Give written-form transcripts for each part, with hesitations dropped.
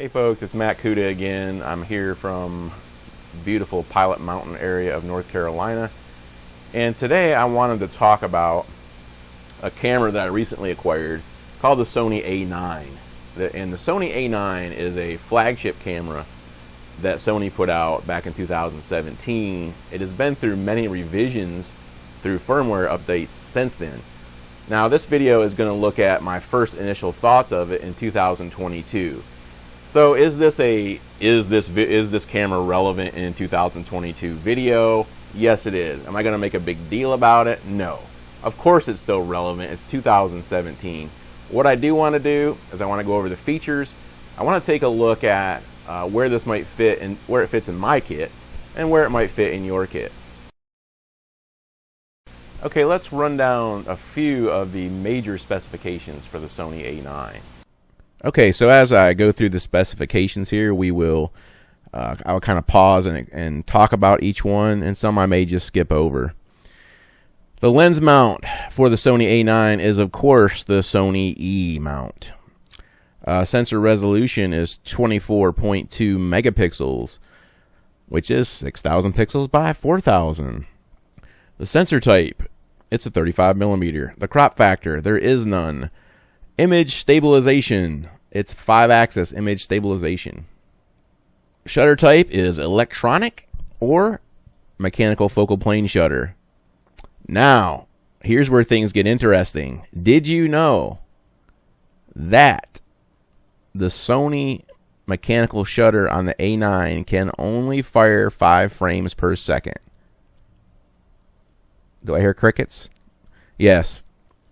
Hey folks, it's Matt Kuda again. I'm here from beautiful Pilot Mountain area of North Carolina. And today I wanted to talk about a camera that I recently acquired called the Sony A9. And the Sony A9 is a flagship camera that Sony put out back in 2017. It has been through many revisions through firmware updates since then. Now this video is going to look at my first initial thoughts of it in 2022. So is this camera relevant in 2022 video? Yes, it is. Am I going to make a big deal about it? No. Of course it's still relevant. It's 2017. What I do want to do is I want to go over the features. I want to take a look at where this might fit and where it fits in my kit and where it might fit in your kit. Okay, let's run down a few of the major specifications for the Sony A9. Okay, so as I go through the specifications here, we will I'll kind of pause and talk about each one, and some I may just skip over. The lens mount for the Sony A9 is, of course, the Sony E mount. Sensor resolution is 24.2 megapixels, which is 6,000 pixels by 4,000. The sensor type, it's a 35 millimeter. The crop factor, there is none. Image stabilization, it's 5-axis image stabilization. Shutter type is electronic or mechanical focal plane shutter. Now, here's where things get interesting. Did you know that the Sony mechanical shutter on the A9 can only fire 5 frames per second? Do I hear crickets? Yes,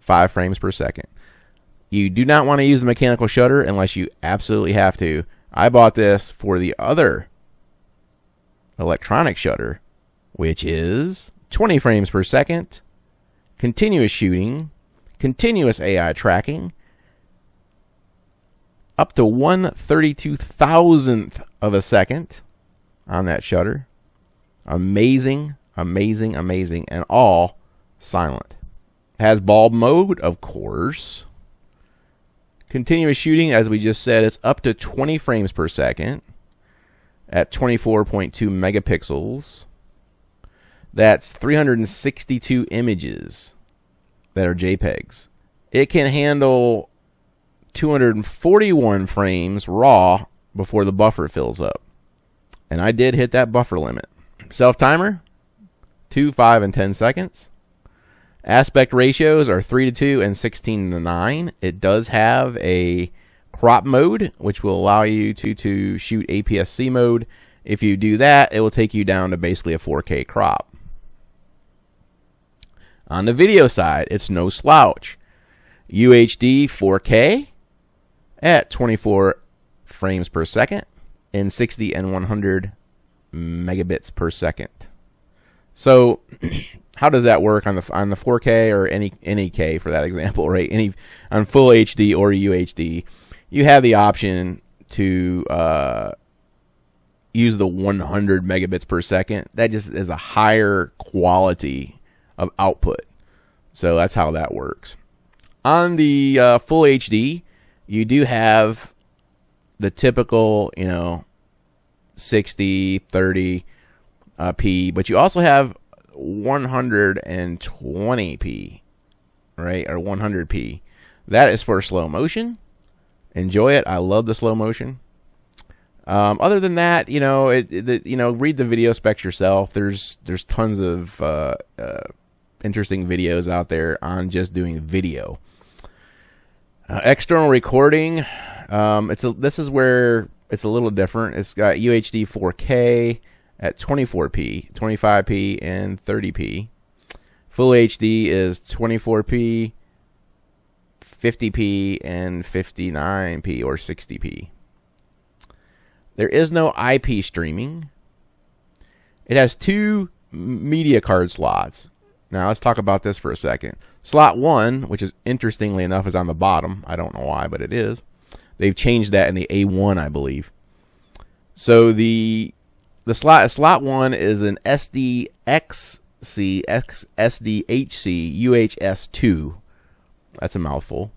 5 frames per second. You do not want to use the mechanical shutter unless you absolutely have to. I bought this for the other electronic shutter, which is 20 frames per second, continuous shooting, continuous AI tracking, up to 1/32,000th of a second on that shutter. Amazing, amazing, amazing, and all silent. Has bulb mode, of course. Continuous shooting, as we just said, it's up to 20 frames per second at 24.2 megapixels. That's 362 images that are JPEGs. It can handle 241 frames raw before the buffer fills up. And I did hit that buffer limit. Self-timer, 2, 5, and 10 seconds. Aspect ratios are 3:2 and 16:9. It does have a crop mode, which will allow you to shoot APS-C mode. If you do that, it will take you down to basically a 4K crop. On the video side, it's no slouch. UHD 4K at 24 frames per second and 60 and 100 megabits per second. So how does that work on the 4K or any K for that example, right? On full HD or UHD, you have the option to use the 100 megabits per second. That just is a higher quality of output. So that's how that works. On the full HD, you do have the typical, 60, 30 p, but you also have 120p, right? Or 100p. That is for slow motion. Enjoy it. I love the slow motion. Other than that, read the video specs yourself. There's tons of interesting videos out there on just doing video. External recording. This is where it's a little different. It's got UHD 4K at 24p, 25p, and 30p. Full HD is 24p, 50p, and 59p or 60p. There is no IP streaming. It has 2 media card slots. Now let's talk about this for a second. Slot 1, which is interestingly enough is on the bottom. I don't know why, but it is. They've changed that in the A1, I believe. So the slot 1 is an SDXC SDHC UHS-2. That's a mouthful.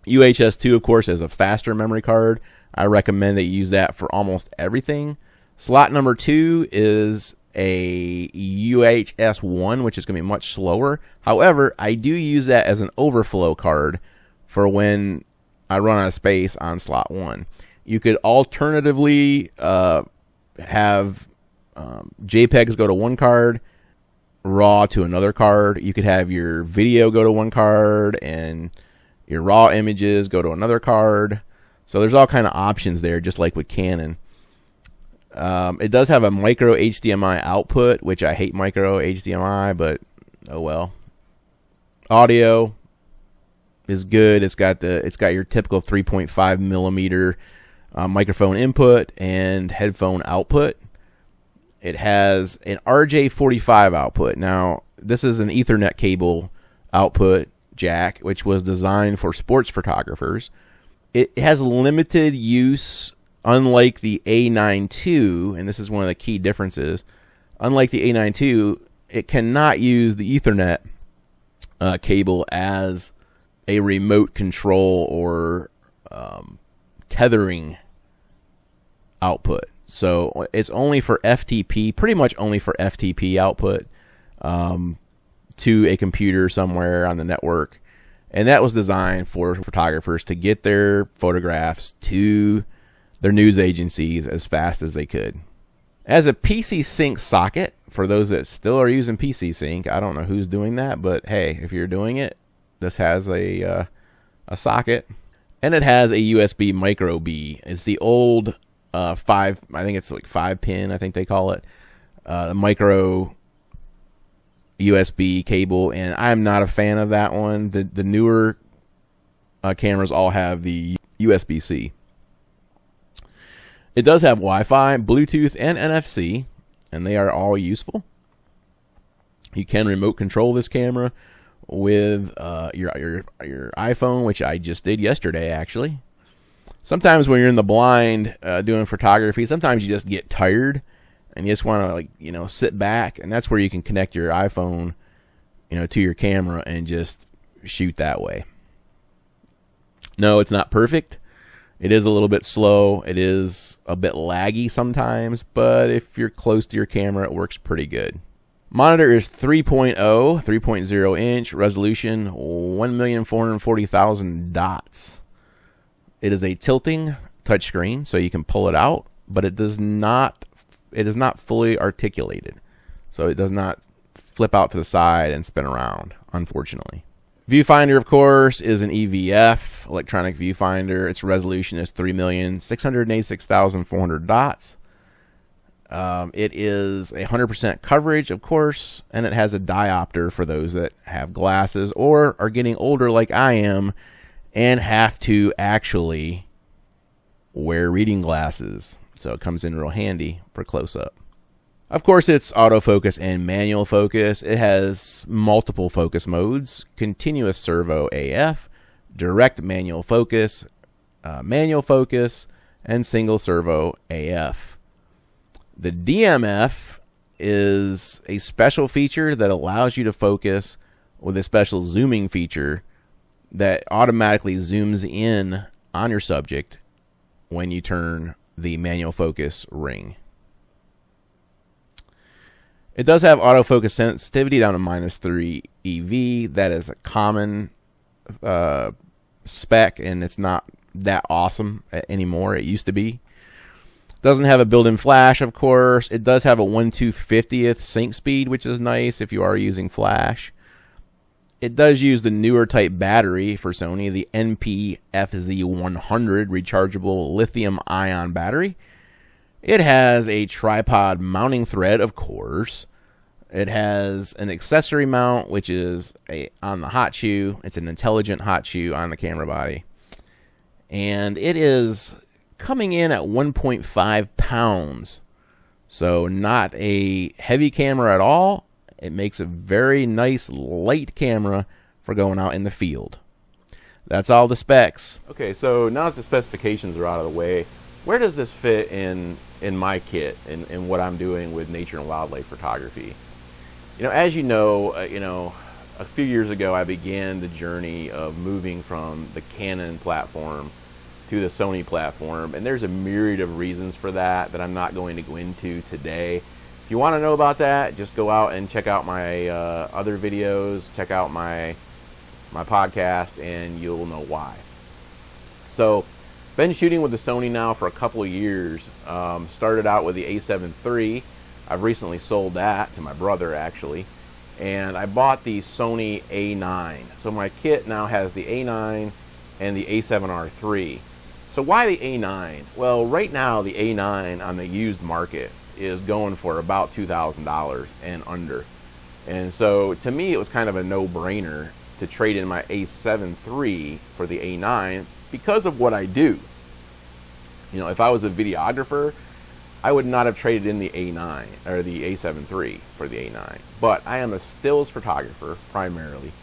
UHS-2, of course, is a faster memory card. I recommend that you use that for almost everything. Slot number 2 is a UHS-1, which is going to be much slower. However, I do use that as an overflow card for when I run out of space on slot 1. You could alternatively have JPEGs go to one card, RAW to another card. You could have your video go to one card and your RAW images go to another card. So there's all kind of options there, just like with Canon. It does have a micro HDMI output, which I hate micro HDMI, but oh well. Audio is good. It's got your typical 3.5 millimeter microphone input and headphone output. It has an RJ45 output. Now, this is an Ethernet cable output jack, which was designed for sports photographers. It has limited use, unlike the A9 II, and this is one of the key differences. Unlike the A9 II, it cannot use the Ethernet cable as a remote control or tethering output. So it's only for FTP, pretty much only for FTP output to a computer somewhere on the network. And that was designed for photographers to get their photographs to their news agencies as fast as they could. As a PC Sync socket, for those that still are using PC Sync, I don't know who's doing that, but hey, if you're doing it, this has a socket. And it has a USB micro B. It's the old 5, I think it's like 5 pin, I think they call it, micro USB cable, and I'm not a fan of that one. The newer cameras all have the USB-C. It does have Wi-Fi, Bluetooth, and NFC, and they are all useful. You can remote control this camera with your iPhone, which I just did yesterday, actually. Sometimes when you're in the blind doing photography, sometimes you just get tired and you just want to sit back, and that's where you can connect your iPhone to your camera and just shoot that way. No, it's not perfect. It is a little bit slow. It is a bit laggy sometimes, but if you're close to your camera, it works pretty good. Monitor is 3.0 inch resolution, 1,440,000 dots. It is a tilting touchscreen, so you can pull it out, but it is not fully articulated. So it does not flip out to the side and spin around, unfortunately. Viewfinder, of course, is an EVF, electronic viewfinder. Its resolution is 3,686,400 dots. It is 100% coverage, of course, and it has a diopter for those that have glasses or are getting older like I am and have to actually wear reading glasses. So it comes in real handy for close-up. Of course, it's autofocus and manual focus. It has multiple focus modes: continuous servo AF, direct manual focus, and single servo AF. The DMF is a special feature that allows you to focus with a special zooming feature that automatically zooms in on your subject when you turn the manual focus ring. It does have autofocus sensitivity down to -3 EV. That is a common spec, and it's not that awesome anymore. It used to be. Doesn't have a built-in flash, of course. It does have a 1/250th sync speed, which is nice if you are using flash. It does use the newer type battery for Sony, the NP-FZ100 rechargeable lithium-ion battery. It has a tripod mounting thread, of course. It has an accessory mount, which is on the hot shoe. It's an intelligent hot shoe on the camera body. And it is coming in at 1.5 pounds. So not a heavy camera at all. It makes a very nice light camera for going out in the field. That's all the specs. Okay, so now that the specifications are out of the way, where does this fit in my kit and what I'm doing with nature and wildlife photography? As you know, a few years ago I began the journey of moving from the Canon platform to the Sony platform, and there's a myriad of reasons for that I'm not going to go into today. If you want to know about that, just go out and check out my other videos, check out my podcast, and you'll know why. So, been shooting with the Sony now for a couple of years. Started out with the A7 III. I've recently sold that to my brother, actually, and I bought the Sony A9. So my kit now has the A9 and the A7R III. So why the A9? Well, right now the A9 on the used market is going for about $2,000 and under. And so to me, it was kind of a no-brainer to trade in my A7 III for the A9 because of what I do. You know, if I was a videographer, I would not have traded in the A9 or the A7 III for the A9. But I am a stills photographer primarily,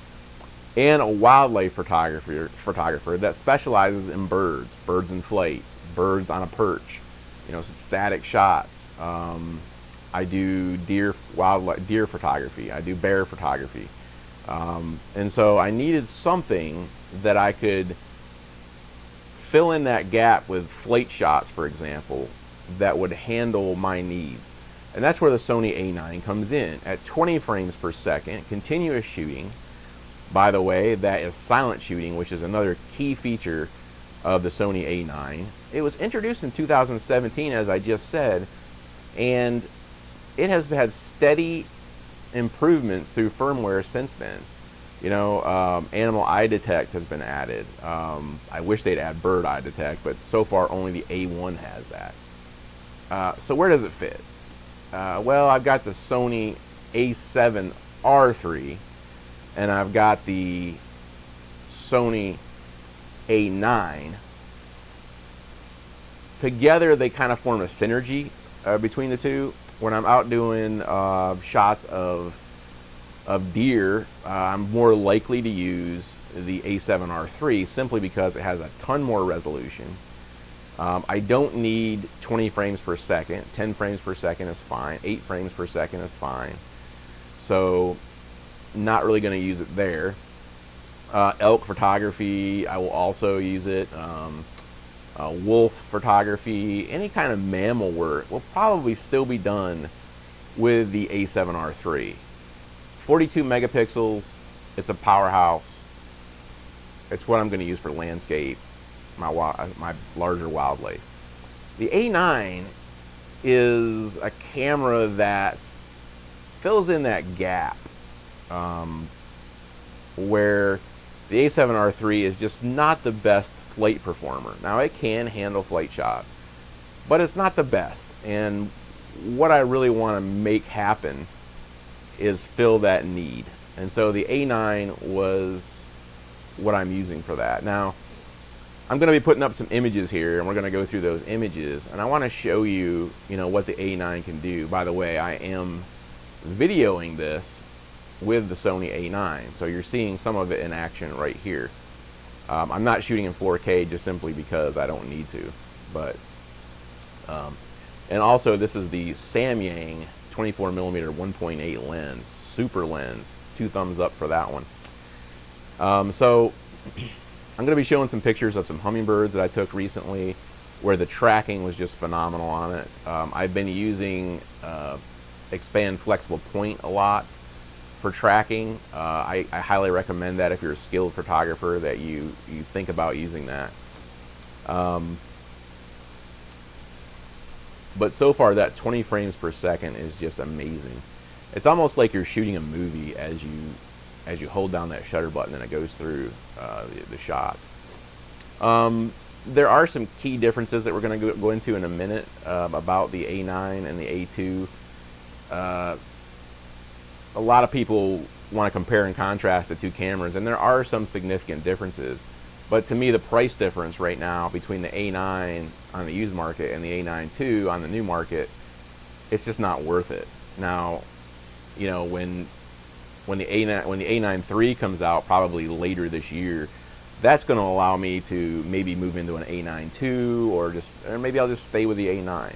and a wildlife photographer that specializes in birds in flight, birds on a perch, you know, static shots. I do deer photography. I do bear photography. And so I needed something that I could fill in that gap with flight shots, for example, that would handle my needs. And that's where the Sony A9 comes in. At 20 frames per second, continuous shooting. By the way, that is silent shooting, which is another key feature of the Sony A9. It was introduced in 2017, as I just said, and it has had steady improvements through firmware since then. You know, animal eye detect has been added. I wish they'd add bird eye detect, but so far only the A1 has that. So where does it fit? Well, I've got the Sony A7R III, and I've got the Sony A9. Together, they kind of form a synergy between the two. When I'm out doing shots of deer, I'm more likely to use the A7R III simply because it has a ton more resolution. I don't need 20 frames per second. 10 frames per second is fine. 8 frames per second is fine. So, not really going to use it there. Elk photography, I will also use it. Wolf photography, any kind of mammal work will probably still be done with the A7R III. 42 megapixels, it's a powerhouse. It's what I'm going to use for landscape, my larger wildlife. The A9 is a camera that fills in that gap where the A7R III is just not the best flight performer. Now, it can handle flight shots, but it's not the best. And what I really want to make happen is fill that need. And so the A9 was what I'm using for that. Now, I'm going to be putting up some images here, and we're going to go through those images. And I want to show you, what the A9 can do. By the way, I am videoing this with the Sony A9, so you're seeing some of it in action right here. I'm not shooting in 4K just simply because I don't need to, but and also this is the Samyang 24mm 1.8 lens, super lens. 2 thumbs up for that one. So I'm going to be showing some pictures of some hummingbirds that I took recently where the tracking was just phenomenal on it. I've been using Expand Flexible Point a lot for tracking. I highly recommend that if you're a skilled photographer, that you think about using that. But so far, that 20 frames per second is just amazing. It's almost like you're shooting a movie as you hold down that shutter button and it goes through the shots. There are some key differences that we're going to go into in a minute about the A9 and the A2. A lot of people want to compare and contrast the two cameras, and there are some significant differences. But to me, the price difference right now between the A9 on the used market and the A9 II on the new market, it's just not worth it. Now, when the A9 III comes out, probably later this year, that's going to allow me to maybe move into an A9 II, or maybe I'll just stay with the A9.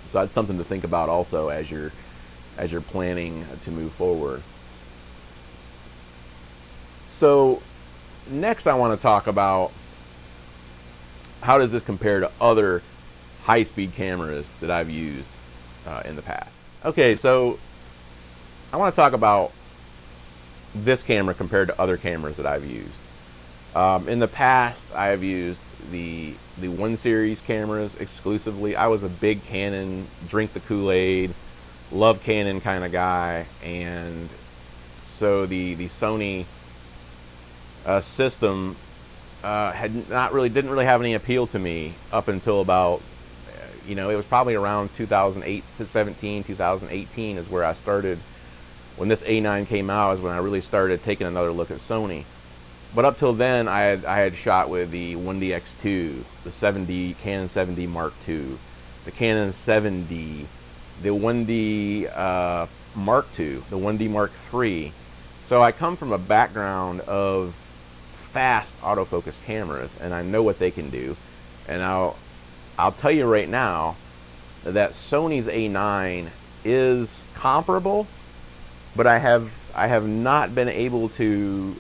So that's something to think about also as you're planning to move forward. So next I want to talk about how does this compare to other high-speed cameras that I've used in the past? Okay, so I want to talk about this camera compared to other cameras that I've used. In the past, I have used the 1 series cameras exclusively. I was a big Canon, drink the Kool-Aid, love Canon kind of guy, and so the Sony system didn't really have any appeal to me up until about, it was probably around 2008 to 17, 2018 is where I started. When this A9 came out is when I really started taking another look at Sony. But up till then, I had shot with the 1DX2, the 7D, Canon 7D Mark II, the Canon 7D, the 1D Mark II, the 1D Mark III. So I come from a background of fast autofocus cameras, and I know what they can do. And I'll tell you right now that Sony's A9 is comparable, but I have not been able to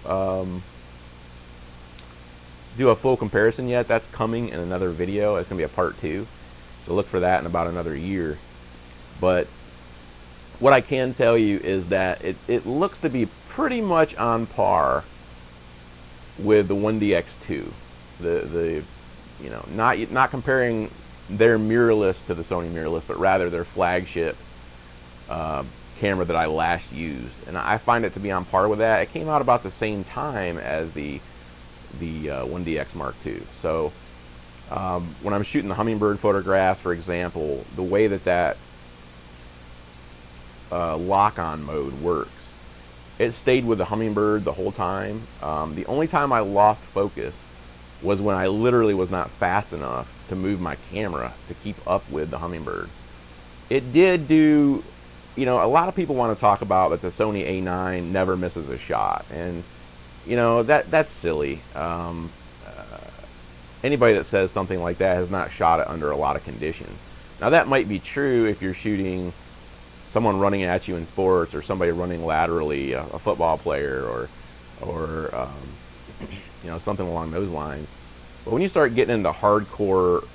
do a full comparison yet. That's coming in another video. It's going to be a part 2, so look for that in about another year. But what I can tell you is that it looks to be pretty much on par with the 1DX2. The not comparing their mirrorless to the Sony mirrorless, but rather their flagship camera that I last used, and I find it to be on par with that. It came out about the same time as the 1DX Mark II. So when I'm shooting the hummingbird photographs, for example, the way that lock-on mode works, it stayed with the hummingbird the whole time. The only time I lost focus was when I literally was not fast enough to move my camera to keep up with the hummingbird. It did do, a lot of people want to talk about that the Sony A9 never misses a shot, and that's silly. Anybody that says something like that has not shot it under a lot of conditions. Now that might be true if you're shooting someone running at you in sports, or somebody running laterally, a football player, or something along those lines. But when you start getting into hardcore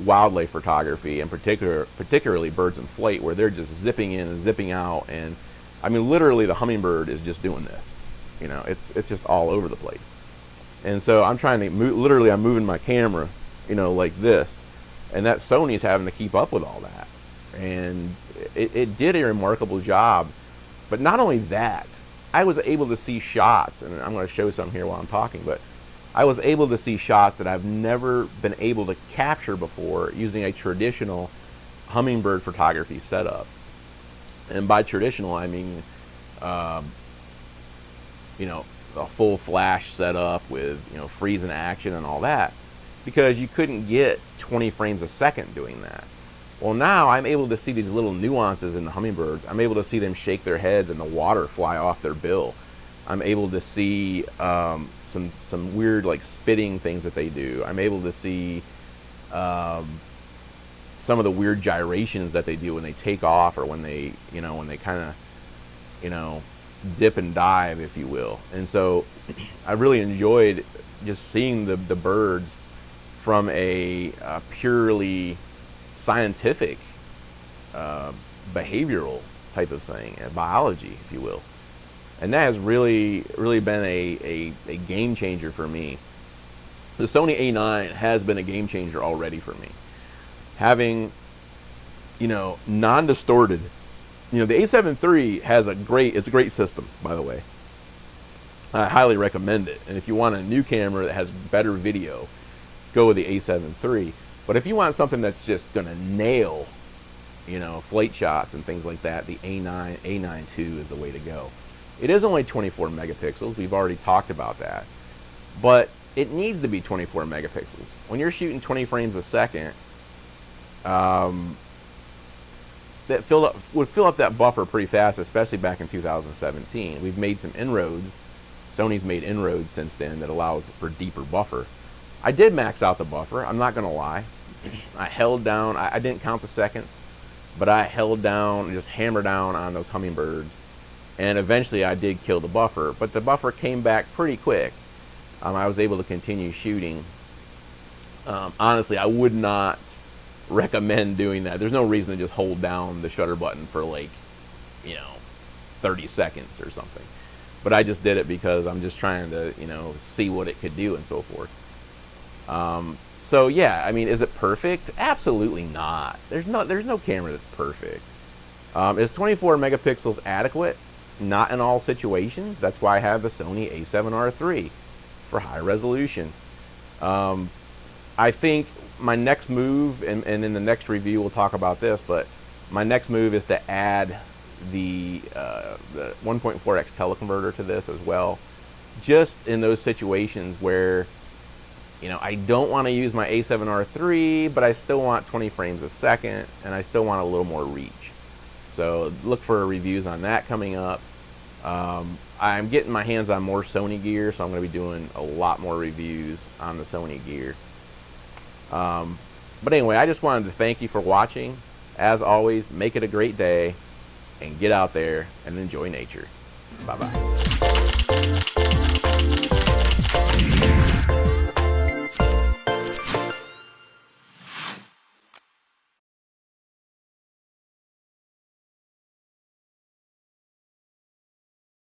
wildlife photography, and particularly birds in flight, where they're just zipping in and zipping out, and I mean literally the hummingbird is just doing this. It's just all over the place. And so I'm trying to literally I'm moving my camera, like this, and that Sony's having to keep up with all that. And it did a remarkable job. But not only that, I was able to see shots, and I'm going to show some here while I'm talking, but I was able to see shots that I've never been able to capture before using a traditional hummingbird photography setup. And by traditional, I mean, a full flash setup with, freezing action and all that, because you couldn't get 20 frames a second doing that. Well, now I'm able to see these little nuances in the hummingbirds. I'm able to see them shake their heads and the water fly off their bill. I'm able to see some weird, like, spitting things that they do. I'm able to see some of the weird gyrations that they do when they take off, or when they kind of, dip and dive, if you will. And so I really enjoyed just seeing the birds from a purely scientific, behavioral type of thing, biology, if you will. And that has really been a game changer for me. The Sony A9 has been a game changer already for me. Having, non-distorted, the A7 III it's a great system, by the way. I highly recommend it. And if you want a new camera that has better video, go with the A7 III. But if you want something that's just going to nail, flight shots and things like that, the A9 II is the way to go. It is only 24 megapixels. We've already talked about that. But it needs to be 24 megapixels. When you're shooting 20 frames a second, that would fill up that buffer pretty fast, especially back in 2017. We've made some inroads. Sony's made inroads since then that allows for deeper buffer. I did max out the buffer, I'm not going to lie. I held down, I didn't count the seconds, but I held down and just hammered down on those hummingbirds. And eventually I did kill the buffer, but the buffer came back pretty quick. I was able to continue shooting Honestly, I would not recommend doing that. There's no reason to just hold down the shutter button for like, 30 seconds or something. But I just did it because I'm just trying to, see what it could do and so forth. So yeah, I mean, is it perfect? Absolutely not. There's no camera that's perfect. Is 24 megapixels adequate? Not in all situations. That's why I have the Sony a7R III for high resolution. I think my next move, and in the next review we'll talk about this, but my next move is to add the 1.4x teleconverter to this as well. Just in those situations where, I don't want to use my a7R III, but I still want 20 frames a second, and I still want a little more reach. So look for reviews on that coming up. I'm getting my hands on more Sony gear, so I'm going to be doing a lot more reviews on the Sony gear. But anyway, I just wanted to thank you for watching. As always, make it a great day, and get out there and enjoy nature. Bye-bye.